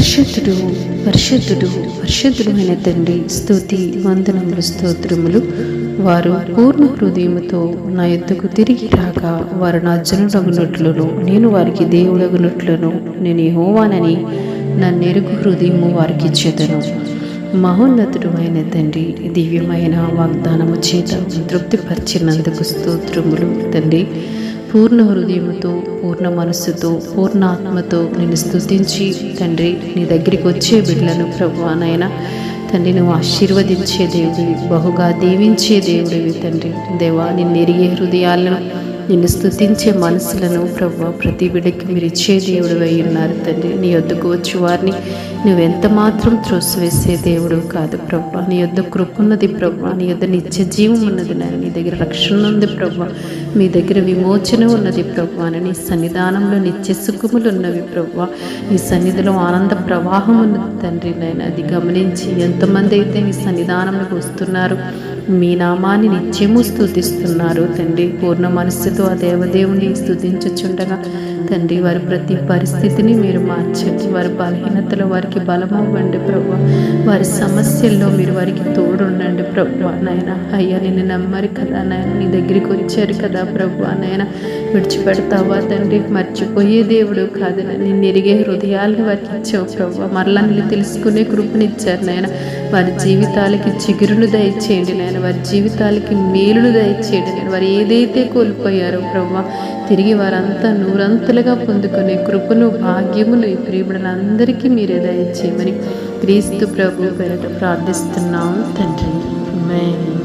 పరిశుద్ధుడు పరిశుద్ధుడు పరిశుద్ధుడు అయిన తండ్రి, స్తుతి వందనములు స్తోత్రములు. వారు పూర్ణ హృదయముతో నా యొద్దకు తిరిగి రాగా వారు నా జనుడగునట్లును నేను వారికి దేవుడగునట్లును నేను యెహోవానని నన్నెరుగు హృదయము వారికి ఇచ్చెదను. మహోన్నతుడు అయిన తండ్రి, దివ్యమైన వాగ్దానము చేత తృప్తిపరిచినందుకు స్తోత్రములు తండ్రి. పూర్ణ హృదయముతో, పూర్ణ మనస్సుతో, పూర్ణ ఆత్మతో నేను స్తుతించి తండ్రి నీ దగ్గరికి వచ్చే బిడ్డలను ప్రభువా నాయన తండ్రి నువ్వు ఆశీర్వదించే దేవుడివి, బహుగా దీవించే దేవుడివి తండ్రి. దేవా, నిన్ను ఎరిగే హృదయాలను, నిన్ను స్తుతించే మనసులను ప్రభువా ప్రతి బిడ్డకి మీరు ఇచ్చే దేవుడు అయి ఉన్నారు తండ్రి. నీ యొద్దకు వచ్చి వారిని నువ్వెంత మాత్రం త్రోసివేసే దేవుడు కాదు ప్రభువా. నీ యొద్ద కృప ఉన్నది ప్రభువా, నీ యొద్ద నిత్య జీవం ఉన్నది నాయన, నీ దగ్గర రక్షణ ఉంది ప్రభువా, మీ దగ్గర విమోచన ఉన్నది ప్రభువా. నీ సన్నిధానంలో నిత్య సుఖములు ఉన్నవి ప్రభువా, నీ సన్నిధిలో ఆనంద ప్రవాహం ఉన్నది తండ్రి నాయన. అది గమనించి ఎంతమంది అయితే నీ సన్నిధానంలోకి వస్తున్నారు, మీ నామాన్ని నిత్యము స్తుతిస్తున్నారు తండ్రి. పూర్ణ మనస్సుతో ఆ దేవదేవుని స్తుతించుచుండగా తండ్రి వారి ప్రతి పరిస్థితిని మీరు మార్చండి. వారి బలహీనతలో వారికి బలమవ్వండి ప్రభువా, వారి సమస్యల్లో మీరు వారికి తోడుండండి ప్రభువా నాయన. అయ్యా, నిన్ను నమ్మరు కదా నాయన, నీ దగ్గరికి వచ్చారు కదా ప్రభువా నాయన, విడిచిపెడతావా తండ్రి? మర్చిపోయే దేవుడు కాదు, నిన్ను ఎరిగే హృదయాలను వారికి ఇచ్చావు ప్రభువా. మరలా నిన్ను తెలుసుకునే కృపనిచ్చారు నాయన. వారి జీవితాలకి చిగురును దయచేయండి నాయన, వారి జీవితాలకి మేలును దయచేయండి నాయన. వారు ఏదైతే కోల్పోయారో ప్రభువా తిరిగి వారంతా నూరంతలుగా పొందుకునే కృపను, భాగ్యమును ఈ ప్రియబిడ్డలందరికీ మీరే దయచేయమని క్రీస్తు ప్రభు పేరిట ప్రార్థిస్తున్నాం తండ్రి. ఆమేన్.